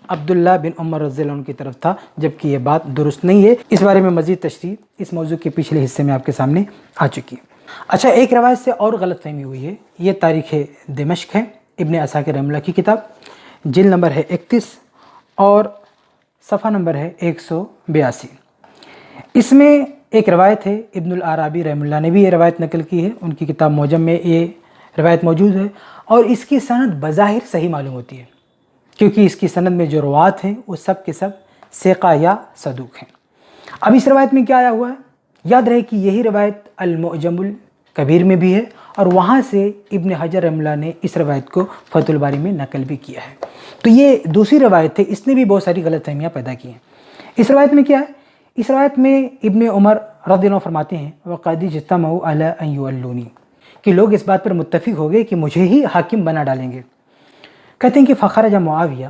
S1: عبداللہ بن عمر رضی اللہ عنہ کی طرف تھا، جبکہ یہ بات درست نہیں ہے۔ اس بارے میں مزید تشریح اس موضوع کے پچھلے حصے میں آپ کے سامنے آ چکی ہے۔ اچھا، ایک روایت سے اور غلط فہمی ہوئی ہے، یہ تاریخ دمشق ہے، ابن عساکر رحمہ اللہ کی کتاب، جلد نمبر ہے 31 اور صفحہ نمبر ہے 182۔ اس میں ایک روایت ہے، ابن العرابی رحمہ اللہ نے بھی یہ روایت نقل کی ہے، ان کی کتاب معجم میں یہ روایت موجود ہے، اور اس کی سند بظاہر صحیح معلوم ہوتی ہے، کیونکہ اس کی سند میں جو روات ہیں وہ سب کے سب ثقہ یا صدوق ہیں۔ اب اس روایت میں کیا آیا ہوا ہے؟ یاد رہے کہ یہی روایت المعجم الکبیر میں بھی ہے، اور وہاں سے ابن حجر رحمہ اللہ نے اس روایت کو فتح الباری میں نقل بھی کیا ہے۔ تو یہ دوسری روایت ہے، اس نے بھی بہت ساری غلط فہمیاں پیدا کی ہیں۔ اس روایت میں کیا ہے؟ اس روایت میں ابن عمر رضی اللہ عنہ فرماتے ہیں وَقَدِ اجْتَمَعُوا عَلَىٰ أَن يُوَلُّونِي، کہ لوگ اس بات پر متفق ہو گئے کہ مجھے ہی حاکم بنا ڈالیں گے۔ کہتے ہیں کہ فخرج معاویہ،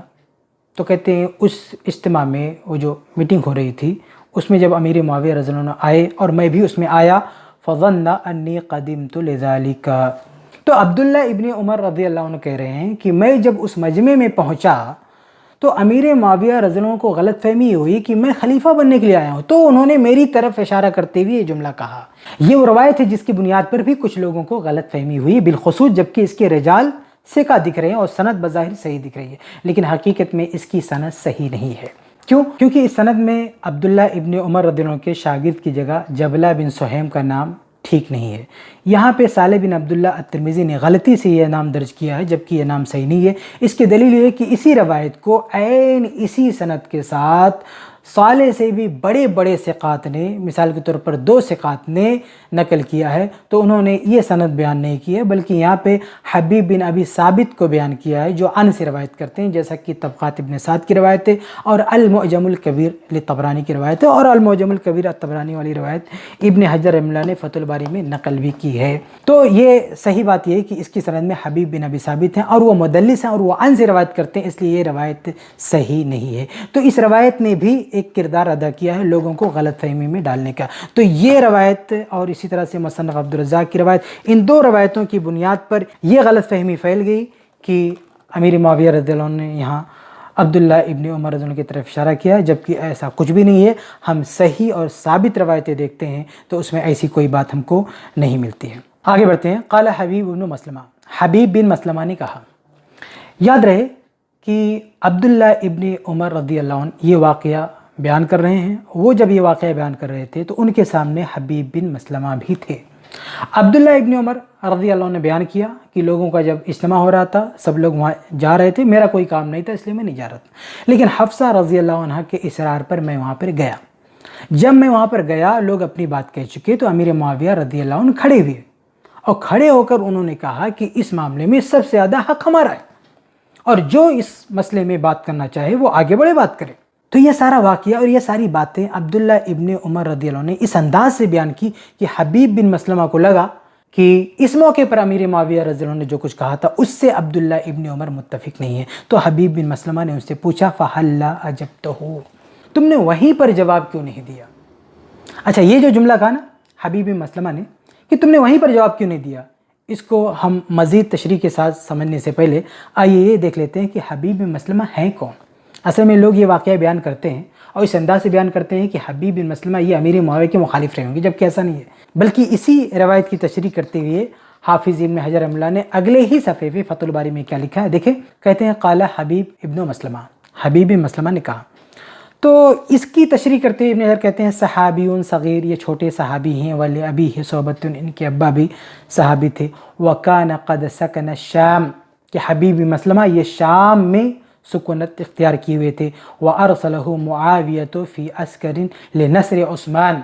S1: تو کہتے ہیں اس اجتماع میں وہ جو میٹنگ ہو رہی تھی اس میں جب امیر معاویہ رضی اللہ عنہ آئے اور میں بھی اس میں آیا، فظن انی قدمت لذالک، تو عبداللہ ابن عمر رضی اللہ عنہ کہہ رہے ہیں کہ میں جب اس مجمع میں پہنچا تو امیر معاویہ رضی اللہ عنہ کو غلط فہمی ہوئی کہ میں خلیفہ بننے کے لیے آیا ہوں، تو انہوں نے میری طرف اشارہ کرتے ہوئے یہ جملہ کہا۔ یہ وہ روایت ہے جس کی بنیاد پر بھی کچھ لوگوں کو غلط فہمی ہوئی، بالخصوص جبکہ اس کے رجال ثقہ دکھ رہے ہیں اور سند بظاہر صحیح دکھ رہی ہے، لیکن حقیقت میں اس کی سند صحیح نہیں ہے۔ کیوں؟ کیونکہ اس سند میں عبداللہ ابن عمر رضی اللہ عنہ کے شاگرد کی جگہ جبلہ بن سہیم کا نام ٹھیک نہیں ہے۔ یہاں پہ صالح بن عبداللہ الترمذی نے غلطی سے یہ نام درج کیا ہے، جبکہ یہ نام صحیح نہیں ہے۔ اس کی دلیل یہ ہے کہ اسی روایت کو عین اسی سند کے ساتھ صالح سے بھی بڑے بڑے ثقات نے، مثال کے طور پر 2 ثقات نے نقل کیا ہے، تو انہوں نے یہ سند بیان نہیں کی ہے، بلکہ یہاں پہ حبیب بن ابی ثابت کو بیان کیا ہے جو ان سے روایت کرتے ہیں، جیسا کہ طبقات ابن سعد کی روایت ہے اور المعجم الکبیر لطبرانی کی روایت ہے، اور المعجم الکبیر الطبرانی والی روایت ابن حجر رحمہ اللہ نے فتح الباری میں نقل بھی کی ہے۔ تو یہ صحیح بات یہ ہے کہ اس کی سند میں حبیب بن ابی ثابت ہیں اور وہ مدلس ہیں اور وہ ان سے روایت کرتے ہیں، اس لیے یہ روایت صحیح نہیں ہے۔ تو اس روایت نے بھی ایک کردار ادا کیا ہے لوگوں کو غلط فہمی میں ڈالنے کا۔ تو یہ روایت اور اسی طرح سے مصنف عبدالرزاق کی روایت، ان 2 روایتوں کی بنیاد پر یہ غلط فہمی پھیل گئی کہ امیر معاویہ رضی اللہ عنہ نے یہاں عبداللہ ابن عمر رضی اللہ عنہ کی طرف اشارہ کیا ہے، جبکہ ایسا کچھ بھی نہیں ہے۔ ہم صحیح اور ثابت روایتیں دیکھتے ہیں تو اس میں ایسی کوئی بات ہم کو نہیں ملتی ہے۔ آگے بڑھتے ہیں۔ قال حبیب بن مسلمہ، حبیب بن مسلمہ نے کہا، یاد رہے کہ عبداللہ ابن عمر رضی اللہ عنہ یہ واقعہ بیان کر رہے ہیں، وہ جب یہ واقعہ بیان کر رہے تھے تو ان کے سامنے حبیب بن مسلمہ بھی تھے۔ عبداللہ ابن عمر رضی اللہ عنہ نے بیان کیا کہ لوگوں کا جب اجتماع ہو رہا تھا، سب لوگ وہاں جا رہے تھے، میرا کوئی کام نہیں تھا اس لیے میں نہیں جا رہا تھا، لیکن حفصہ رضی اللہ عنہ کے اصرار پر میں وہاں پر گیا۔ جب میں وہاں پر گیا، لوگ اپنی بات کہہ چکے تو امیر معاویہ رضی اللہ عنہ کھڑے ہوئے اور کھڑے ہو کر انہوں نے کہا کہ اس معاملے میں سب سے زیادہ حق ہمارا ہے، اور جو اس مسئلے میں بات کرنا چاہے وہ آگے بڑھے بات کرے۔ تو یہ سارا واقعہ اور یہ ساری باتیں عبداللہ ابن عمر رضی اللہ عنہ نے اس انداز سے بیان کی کہ حبیب بن مسلمہ کو لگا کہ اس موقع پر امیر معاویہ رضی اللہ عنہ نے جو کچھ کہا تھا اس سے عبداللہ ابن عمر متفق نہیں ہے۔ تو حبیب بن مسلمہ نے ان سے پوچھا فَهَلَّ أَجَبْتَهُ، تم نے وہیں پر جواب کیوں نہیں دیا؟ اچھا، یہ جو جملہ کہا نا حبیب بن مسلمہ نے کہ تم نے وہیں پر جواب کیوں نہیں دیا، اس کو ہم مزید تشریح کے ساتھ سمجھنے سے پہلے آئیے یہ دیکھ لیتے ہیں کہ حبیب بن مسلمہ ہیں کون۔ اصل میں لوگ یہ واقعہ بیان کرتے ہیں اور اس انداز سے بیان کرتے ہیں کہ حبیب بن مسلمہ یہ امیر معاویہ کے مخالف رہے ہوں گے، جبکہ ایسا نہیں ہے، بلکہ اسی روایت کی تشریح کرتے ہوئے حافظ ابن حجر رحمہ اللہ نے اگلے ہی صفحے پہ فتح الباری میں کیا لکھا ہے دیکھیں، کہتے ہیں قال حبیب ابن مسلمہ، حبیب بن مسلمہ نے کہا۔ تو اس کی تشریح کرتے ہوئے ابن حجر کہتے ہیں صحابیون صغیر، یہ چھوٹے صحابی ہیں، ولی ابی صحبت، ان کے ابا بھی صحابی تھے، وکان قد سکن الشام، کہ حبیب بن مسلمہ یہ شام میں سکونت اختیار کیے ہوئے تھے، وارسلہ معاویہ فی عسکر لنصر عثمان،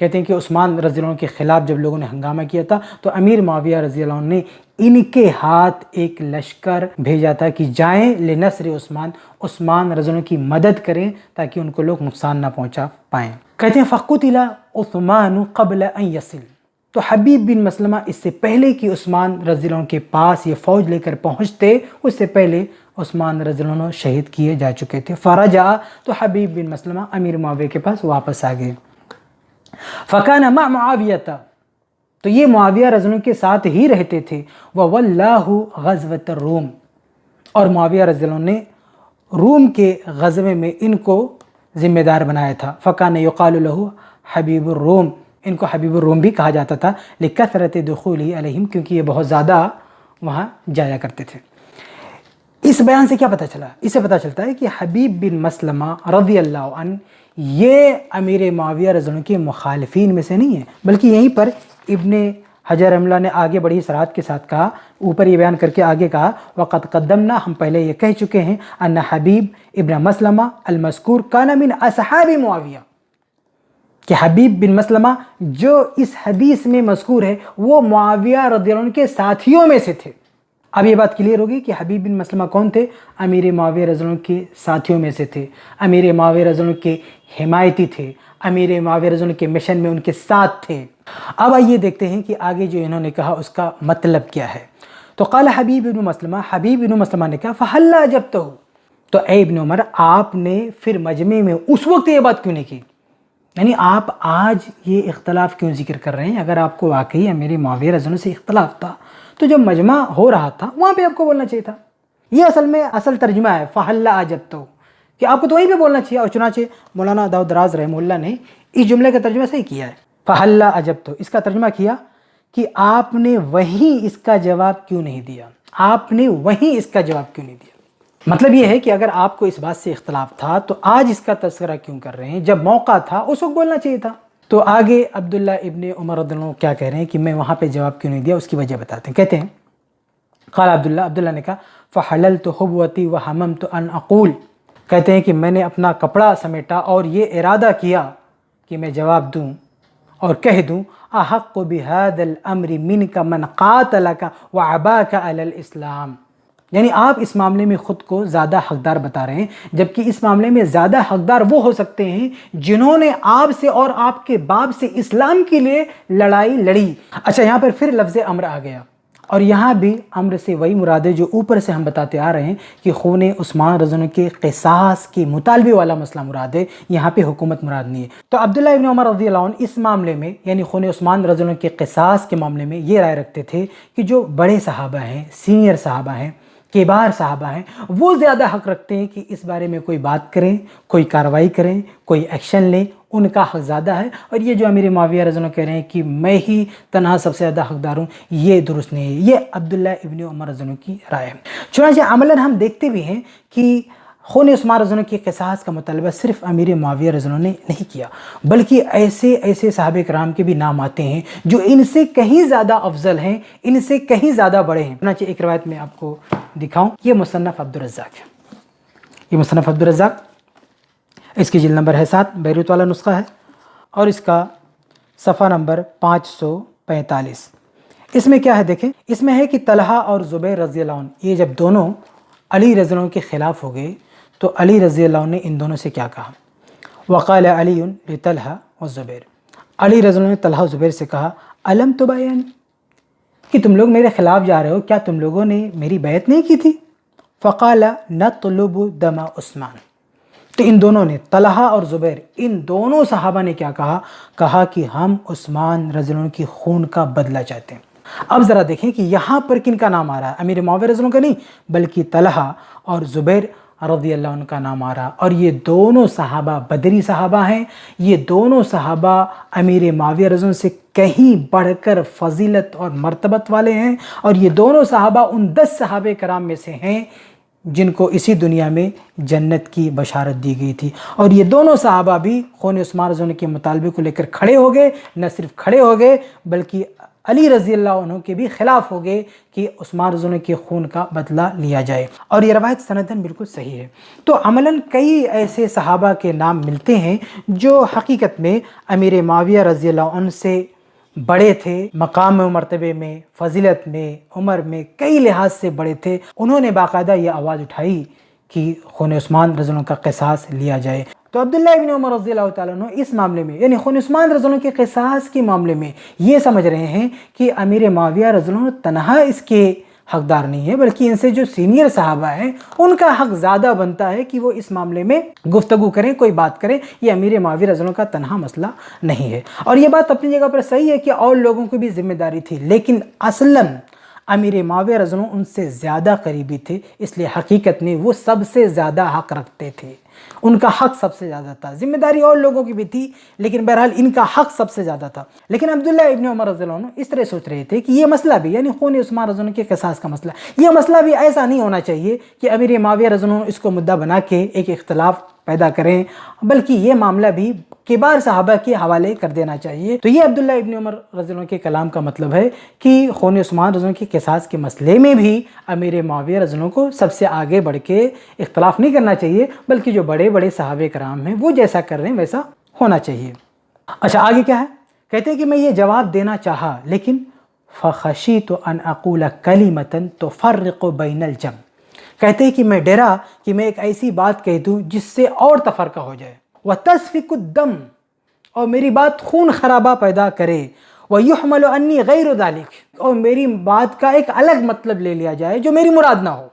S1: کہتے ہیں کہ عثمان رضی اللہ عنہ کے خلاف جب لوگوں نے ہنگامہ کیا تھا تو امیر معاویہ رضی اللہ عنہ نے ان کے ہاتھ ایک لشکر بھیجا تھا کہ جائیں لنصر عثمان، عثمان رضی اللہ عنہ کی مدد کریں تاکہ ان کو لوگ نقصان نہ پہنچا پائیں۔ کہتے ہیں فقتل عثمان قبل ان یصل، تو حبیب بن مسلمہ اس سے پہلے کہ عثمان رضی اللہ عنہ کے پاس یہ فوج لے کر پہنچتے، اس سے پہلے عثمان رضی اللہ عنہ شہید کیے جا چکے تھے۔ فرجع، تو حبیب بن مسلمہ امیر معاویہ کے پاس واپس آ گئے۔ فکان مع معاویہ، تو یہ معاویہ رضی اللہ عنہ کے ساتھ ہی رہتے تھے۔ وَوَلَّاهُ غزوۃ الروم، اور معاویہ رضی اللہ عنہ نے روم کے غزوے میں ان کو ذمہ دار بنایا تھا۔ فکان یقال له حبیب الروم، ان کو حبیب الروم بھی کہا جاتا تھا، لکثرت دخوله علیہم، کیونکہ یہ بہت زیادہ وہاں جایا کرتے تھے۔ اس بیان سے کیا پتہ چلا؟ اس سے پتہ چلتا ہے کہ حبیب بن مسلمہ رضی اللہ عنہ یہ امیر معاویہ رضی اللہ عنہ کے مخالفین میں سے نہیں ہے، بلکہ یہیں پر ابن حجر رحمہ اللہ نے آگے بڑی صراحت کے ساتھ کہا، اوپر یہ بیان کر کے آگے کہا، وقد قدمنا، ہم پہلے یہ کہہ چکے ہیں، ان حبیب ابن مسلمہ المذکور کان من اصحاب معاویہ، کہ حبیب بن مسلمہ جو اس حدیث میں مذکور ہے وہ معاویہ رضی اللہ عنہ کے ساتھیوں میں سے تھے۔ اب یہ بات کلیئر ہوگی کہ حبیب بن مسلمہ کون تھے؟ امیر معاویہ رضی اللہ عنہ کے ساتھیوں میں سے تھے، امیر معاویہ رضی اللہ عنہ کے حمایتی تھے، امیر معاویہ رضی اللہ عنہ کے مشن میں ان کے ساتھ تھے۔ اب آئیے دیکھتے ہیں کہ آگے جو انہوں نے کہا اس کا مطلب کیا ہے۔ تو قال حبیب بن مسلمہ، حبیب بن مسلمہ نے کہا فحل اجبتہ، تو اے ابن عمر آپ نے پھر مجمع میں اس وقت یہ بات کیوں نہیں کی؟ یعنی آپ آج یہ اختلاف کیوں ذکر کر رہے ہیں؟ اگر آپ کو واقعی امیر معاویہ رضی اللہ عنہ سے اختلاف تھا تو جب مجمع ہو رہا تھا وہاں پہ آپ کو بولنا چاہیے تھا۔ یہ اصل میں اصل ترجمہ ہے فحل اجبتہ، کہ آپ کو تو وہیں پہ بولنا چاہیے، اور چنانچہ مولانا داؤد راز رحمہ اللہ نے اس جملے کا ترجمہ صحیح کیا ہے۔ فحل اجبتہ، اس کا ترجمہ کیا کہ آپ نے وہیں اس کا جواب کیوں نہیں دیا، آپ نے وہیں اس کا جواب کیوں نہیں دیا۔ مطلب یہ ہے کہ اگر آپ کو اس بات سے اختلاف تھا تو آج اس کا تذکرہ کیوں کر رہے ہیں؟ جب موقع تھا اس وقت بولنا چاہیے تھا۔ تو آگے عبداللہ ابن عمر رضی اللہ عنہ کیا کہہ رہے ہیں کہ میں وہاں پہ جواب کیوں نہیں دیا، اس کی وجہ بتاتے ہیں۔ کہتے ہیں قال عبداللہ نے کہا فحللت حبوتی وحممت ان اقول، کہتے ہیں کہ میں نے اپنا کپڑا سمیٹا اور یہ ارادہ کیا کہ میں جواب دوں اور کہہ دوں احق بهذا الامر منک من قاتلک وعباک علی الاسلام، یعنی آپ اس معاملے میں خود کو زیادہ حقدار بتا رہے ہیں، جبکہ اس معاملے میں زیادہ حقدار وہ ہو سکتے ہیں جنہوں نے آپ سے اور آپ کے باپ سے اسلام کے لیے لڑائی لڑی۔ اچھا، یہاں پر پھر لفظ امر آ گیا، اور یہاں بھی امر سے وہی مراد ہے جو اوپر سے ہم بتاتے آ رہے ہیں کہ خون عثمان رضی اللہ عنہ کے قصاص کے مطالبے والا مسئلہ مراد ہے، یہاں پہ حکومت مراد نہیں ہے۔ تو عبداللہ ابن عمر رضی اللہ عنہ اس معاملے میں یعنی خون عثمان رضی اللہ عنہ کے قصاص کے معاملے میں یہ رائے رکھتے تھے کہ جو بڑے صحابہ ہیں، سینئر صحابہ ہیں، کبار صحابہ ہیں، وہ زیادہ حق رکھتے ہیں کہ اس بارے میں کوئی بات کریں، کوئی کارروائی کریں، کوئی ایکشن لیں، ان کا حق زیادہ ہے۔ اور یہ جو امیر معاویہ رضی اللہ عنہ کہہ رہے ہیں کہ میں ہی تنہا سب سے زیادہ حقدار ہوں، یہ درست نہیں ہے۔ یہ عبداللہ ابن عمر رضی اللہ عنہ کی رائے ہے۔ چنانچہ عملاً ہم دیکھتے بھی ہیں کہ خون عثمان رضی اللہ عنہ کے قصاص کا مطالبہ صرف امیر معاویہ رضی اللہ عنہ نے نہیں کیا، بلکہ ایسے صحابہ کرام کے بھی نام آتے ہیں جو ان سے کہیں زیادہ افضل ہیں، ان سے کہیں زیادہ بڑے ہیں۔ چنانچہ ایک روایت میں آپ کو دکھاؤں، یہ مصنف عبدالرزاق ہے، یہ مصنف عبدالرزاق، اس کی جلد نمبر ہے 7، بیروت والا نسخہ ہے، اور اس کا صفحہ نمبر 545۔ اس میں کیا ہے دیکھیں، اس میں ہے کہ طلحہ اور زبیر رضی اللہ عنہ یہ جب دونوں علی رضی اللہ عنہ کے خلاف ہو گئے تو علی رضی اللہ عنہ نے ان دونوں سے کیا کہا؟ وقال علی لطلحہ والزبیر، علی رضی اللہ عنہ نے طلحہ و زبیر سے کہا الم تباین، کہ تم لوگ میرے خلاف جا رہے ہو، کیا تم لوگوں نے میری بیعت نہیں کی تھی؟ فقال نطلب دم عثمان، تو ان دونوں نے، طلحہ اور زبیر، ان دونوں صحابہ نے کیا کہا کہ ہم عثمان رضی اللہ عنہ کی خون کا بدلہ چاہتے ہیں۔ اب ذرا دیکھیں کہ یہاں پر کن کا نام آ رہا ہے؟ امیر معاویہ رضی اللہ عنہ کا نہیں، بلکہ طلحہ اور زبیر رضی اللہ عنہ کا نام آ رہا، اور یہ دونوں صحابہ بدری صحابہ ہیں، یہ دونوں صحابہ امیر معاویہ رضی اللہ عنہ سے کہیں بڑھ کر فضیلت اور مرتبت والے ہیں، اور یہ دونوں صحابہ ان 10 صحابہ کرام میں سے ہیں جن کو اسی دنیا میں جنت کی بشارت دی گئی تھی، اور یہ دونوں صحابہ بھی خون عثمان رضی اللہ عنہ کے مطالبے کو لے کر کھڑے ہو گئے، نہ صرف کھڑے ہو گئے بلکہ علی رضی اللہ عنہ کے بھی خلاف ہو گئے کہ عثمان رضی اللہ عنہ کے خون کا بدلہ لیا جائے، اور یہ روایت سندن بالکل صحیح ہے۔ تو عملاً کئی ایسے صحابہ کے نام ملتے ہیں جو حقیقت میں امیر معاویہ رضی اللہ عنہ سے بڑے تھے، مقام و مرتبے میں، فضیلت میں، عمر میں کئی لحاظ سے بڑے تھے۔ انہوں نے باقاعدہ یہ آواز اٹھائی کہ خون عثمان رضی اللہ عنہ کا قصاص لیا جائے۔ تو عبداللہ ابن عمر رضی اللہ تعالیٰ عنہ اس معاملے میں یعنی خون عثمان رضی اللہ عنہ کے قصاص کے معاملے میں یہ سمجھ رہے ہیں کہ امیر معاویہ رضی اللہ عنہ تنہا اس کے حقدار نہیں ہے، بلکہ ان سے جو سینئر صحابہ ہیں ان کا حق زیادہ بنتا ہے کہ وہ اس معاملے میں گفتگو کریں، کوئی بات کریں۔ یہ امیر معاویہ رضی اللہ عنہ کا تنہا مسئلہ نہیں ہے، اور یہ بات اپنی جگہ پر صحیح ہے کہ اور لوگوں کی بھی ذمہ داری تھی، لیکن اصلاً امیر معاویہ رضی اللہ عنہ ان سے زیادہ قریبی تھے، اس لیے حقیقت میں وہ سب سے زیادہ حق رکھتے تھے، ان کا حق سب سے زیادہ تھا۔ ذمہ داری اور لوگوں کی بھی تھی، لیکن بہرحال ان کا حق سب سے زیادہ تھا۔ لیکن عبداللہ ابن عمر رضی اللہ عنہ اس طرح سوچ رہے تھے کہ یہ مسئلہ بھی یعنی خون عثمان رضی اللہ عنہ کے قصاص کا مسئلہ، یہ مسئلہ بھی ایسا نہیں ہونا چاہیے کہ امیر معاویہ رضی اللہ عنہ اس کو مدعا بنا کے ایک اختلاف پیدا کریں، بلکہ یہ معاملہ بھی کبار صحابہ کے حوالے کر دینا چاہیے۔ تو یہ عبداللہ ابن عمر رضی اللہ عنہ کے کلام کا مطلب ہے کہ خون عثمان رضی اللہ عنہ کے قصاص کے مسئلے میں بھی امیر معاویہ رضی اللہ عنہ کو سب سے آگے بڑھ کے اختلاف نہیں کرنا چاہیے، بلکہ جو بڑے بڑے صحابہ کرام ہیں وہ جیسا کر رہے ہیں ویسا ہونا چاہیے۔ اچھا آگے کیا ہے؟ کہتے ہیں کہ میں یہ جواب دینا چاہا، لیکن فخشیت ان اقول کلمۃ تفرق بین الجمع، کہتے ہیں کہ میں ڈرا کہ میں ایک ایسی بات کہہ دوں جس سے اور تفرقہ ہو جائے، وتسفک الدم، اور میری بات خون خرابہ پیدا کرے، ویحمل انی غیر ذلک، اور میری بات کا ایک الگ مطلب لے لیا جائے جو میری مراد نہ ہو۔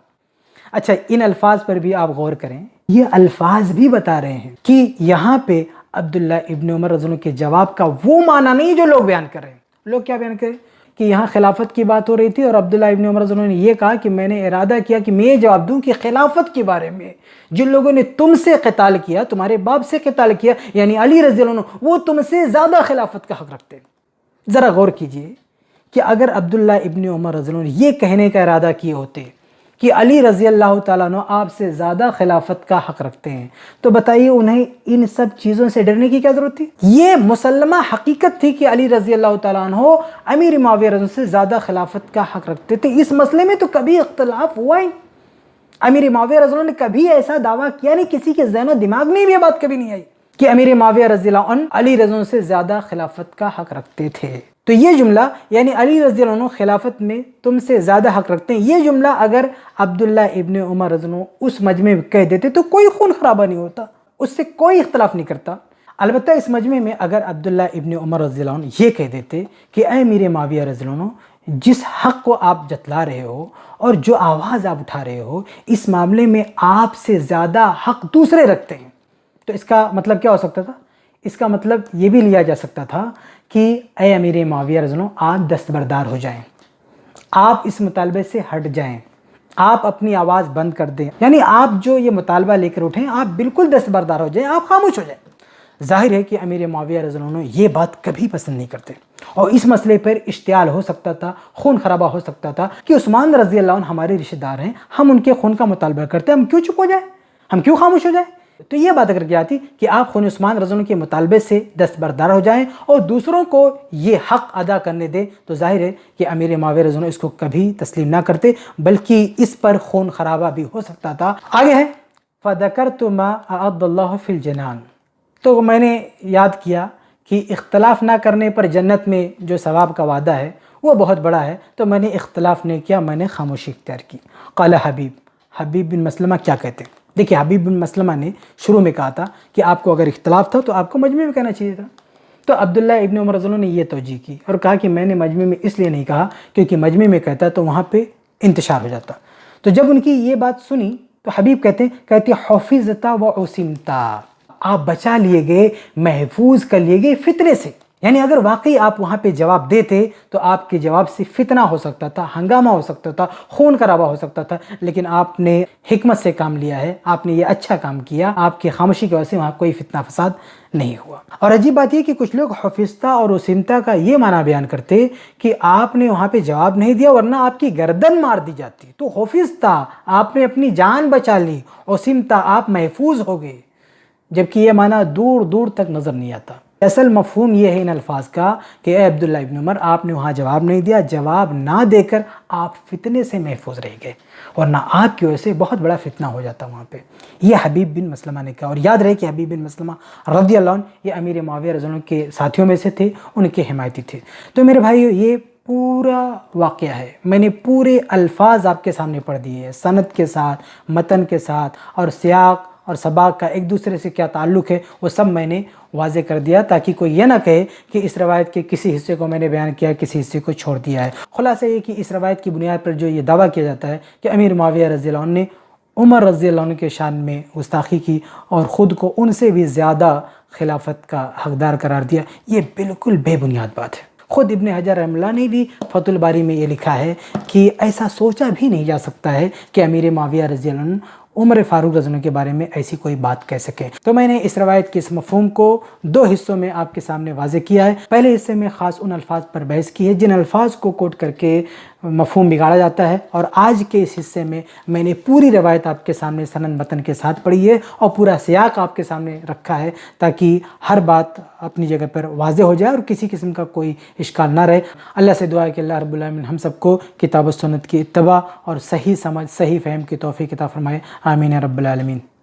S1: اچھا ان الفاظ پر بھی آپ غور کریں، یہ الفاظ بھی بتا رہے ہیں کہ یہاں پہ عبداللہ ابن عمر رضی اللہ عنہ کے جواب کا وہ معنی نہیں جو لوگ بیان کر رہے ہیں۔ لوگ کیا بیان کریں کہ یہاں خلافت کی بات ہو رہی تھی اور عبداللہ ابن عمر رضی اللہ عنہ نے یہ کہا کہ میں نے ارادہ کیا کہ میں یہ جواب دوں کہ خلافت کے بارے میں جن لوگوں نے تم سے قتال کیا، تمہارے باپ سے قتال کیا، یعنی علی رضی اللہ عنہ، وہ تم سے زیادہ خلافت کا حق رکھتے ہیں۔ ذرا غور کیجئے کہ اگر عبداللہ ابن عمر رضی اللہ عنہ یہ کہنے کا ارادہ کیے ہوتے کہ علی رضی اللہ تعالیٰ عنہ آپ سے زیادہ خلافت کا حق رکھتے ہیں، تو بتائیے انہیں ان سب چیزوں سے ڈرنے کی کیا ضرورت تھی؟ یہ مسلمہ حقیقت تھی کہ علی رضی اللہ تعالیٰ عنہ امیر معاویہ رضی اللہ عنہ سے زیادہ خلافت کا حق رکھتے تھے۔ اس مسئلے میں تو کبھی اختلاف ہوا ہی، امیر معاویہ رضی اللہ عنہ نے کبھی ایسا دعویٰ کیا نہیں، کسی کے ذہن و دماغ میں بھی یہ بات کبھی نہیں آئی کہ امیر معاویہ رضی اللہ عنہ علی رضی اللہ عنہ سے زیادہ خلافت کا حق رکھتے تھے۔ تو یہ جملہ یعنی علی رضی اللہ عنہ خلافت میں تم سے زیادہ حق رکھتے ہیں، یہ جملہ اگر عبداللہ ابن عمر رضی اللہ عنہ اس مجمع میں کہہ دیتے تو کوئی خون خرابہ نہیں ہوتا، اس سے کوئی اختلاف نہیں کرتا۔ البتہ اس مجمع میں اگر عبداللہ ابن عمر رضی اللہ عنہ یہ کہہ دیتے کہ اے امیر معاویہ رضی اللہ عنہ، جس حق کو آپ جتلا رہے ہو اور جو آواز آپ اٹھا رہے ہو، اس معاملے میں آپ سے زیادہ حق دوسرے رکھتے ہیں، تو اس کا مطلب کیا ہو سکتا تھا؟ اس کا مطلب یہ بھی لیا جا سکتا تھا کہ اے امیر معاویہ رضی اللہ عنہ، آپ دستبردار ہو جائیں، آپ اس مطالبے سے ہٹ جائیں، آپ اپنی آواز بند کر دیں، یعنی آپ جو یہ مطالبہ لے کر اٹھیں آپ بالکل دستبردار ہو جائیں، آپ خاموش ہو جائیں۔ ظاہر ہے کہ امیر معاویہ رضی اللہ عنہ یہ بات کبھی پسند نہیں کرتے، اور اس مسئلے پر اشتعال ہو سکتا تھا، خون خرابہ ہو سکتا تھا کہ عثمان رضی اللہ عنہ ہمارے رشتہ دار ہیں، ہم ان کے خون کا مطالبہ کرتے ہیں، ہم کیوں چپ ہو جائیں، ہم کیوں خاموش ہو جائیں؟ تو یہ بات اگر کیا آتی کہ آپ خون عثمان رضی اللہ عنہ کے مطالبے سے دستبردار ہو جائیں اور دوسروں کو یہ حق ادا کرنے دیں، تو ظاہر ہے کہ امیر معاویہ رضی اللہ عنہ اس کو کبھی تسلیم نہ کرتے، بلکہ اس پر خون خرابہ بھی ہو سکتا تھا۔ آگے ہے فَذَكَرْتُ مَا أَعَدَّ اللَّهُ فِي الْجِنَانِ، تو میں نے یاد کیا کہ اختلاف نہ کرنے پر جنت میں جو ثواب کا وعدہ ہے وہ بہت بڑا ہے، تو میں نے اختلاف نہیں کیا، میں نے خاموشی اختیار کی۔ قال حبیب بن مسلمہ کیا کہتے ہیں؟ دیکھیں حبیب بن مسلمہ نے شروع میں کہا تھا کہ آپ کو اگر اختلاف تھا تو آپ کو مجمع میں کہنا چاہیے تھا، تو عبداللہ ابن عمر رضی اللہ عنہ نے یہ توجیہ کی اور کہا کہ میں نے مجمع میں اس لیے نہیں کہا کیونکہ مجمع میں کہتا تو وہاں پہ انتشار ہو جاتا۔ تو جب ان کی یہ بات سنی تو حبیب کہتے حفظتا و عصمتا، آپ بچا لیے گئے، محفوظ کر لیے گئے فتنے سے، یعنی اگر واقعی آپ وہاں پہ جواب دیتے تو آپ کے جواب سے فتنہ ہو سکتا تھا، ہنگامہ ہو سکتا تھا، خون خرابہ ہو سکتا تھا، لیکن آپ نے حکمت سے کام لیا ہے، آپ نے یہ اچھا کام کیا، آپ کی خاموشی کی وجہ سے وہاں کوئی فتنہ فساد نہیں ہوا۔ اور عجیب بات یہ کہ کچھ لوگ حفظتا اور عصمتا کا یہ معنی بیان کرتے کہ آپ نے وہاں پہ جواب نہیں دیا ورنہ آپ کی گردن مار دی جاتی، تو حفظتا آپ نے اپنی جان بچا لی، عصمتا آپ محفوظ ہو گئے، جبکہ یہ معنی دور دور تک نظر نہیں آتا۔ اصل مفہوم یہ ہے ان الفاظ کا کہ اے عبداللہ ابن عمر، آپ نے وہاں جواب نہیں دیا، جواب نہ دے کر آپ فتنے سے محفوظ رہ گئے، ورنہ آپ کی وجہ سے بہت بڑا فتنہ ہو جاتا وہاں پہ۔ یہ حبیب بن مسلمہ نے کہا، اور یاد رہے کہ حبیب بن مسلمہ رضی اللہ عنہ یہ امیر معاویہ رضی اللہ عنہ کے ساتھیوں میں سے تھے، ان کے حمایتی تھے۔ تو میرے بھائیو یہ پورا واقعہ ہے، میں نے پورے الفاظ آپ کے سامنے پڑھ دیے ہیں، سند کے ساتھ، متن کے ساتھ اور سیاق اور صبا کا ایک دوسرے سے کیا تعلق ہے وہ سب میں نے واضح کر دیا، تاکہ کوئی یہ نہ کہے کہ اس روایت کے کسی حصے کو میں نے بیان کیا، کسی حصے کو چھوڑ دیا ہے۔ خلاصہ یہ کہ اس روایت کی بنیاد پر جو یہ دعویٰ کیا جاتا ہے کہ امیر معاویہ رضی اللہ عنہ نے عمر رضی اللہ عنہ کے شان میں گستاخی کی اور خود کو ان سے بھی زیادہ خلافت کا حقدار قرار دیا، یہ بالکل بے بنیاد بات ہے۔ خود ابن حجر رحمہ اللہ نے بھی فتح الباری میں یہ لکھا ہے کہ ایسا سوچا بھی نہیں جا سکتا ہے کہ امیر معاویہ رضی اللہ عنہ عمر فاروق رضی اللہ عنہ کے بارے میں ایسی کوئی بات کہہ سکے۔ تو میں نے اس روایت کے اس مفہوم کو دو حصوں میں آپ کے سامنے واضح کیا ہے۔ پہلے حصے میں خاص ان الفاظ پر بحث کی ہے جن الفاظ کو کوٹ کر کے مفہوم بگاڑا جاتا ہے، اور آج کے اس حصے میں نے پوری روایت آپ کے سامنے سند متن کے ساتھ پڑھی ہے اور پورا سیاق آپ کے سامنے رکھا ہے، تاکہ ہر بات اپنی جگہ پر واضح ہو جائے اور کسی قسم کا کوئی اشکال نہ رہے۔ اللہ سے دعا ہے کہ اللہ رب العالمین ہم سب کو کتاب و سنت کی اتباع اور صحیح سمجھ، صحیح فہم کی توفیق عطا فرمائے۔ آمین یا رب العالمین۔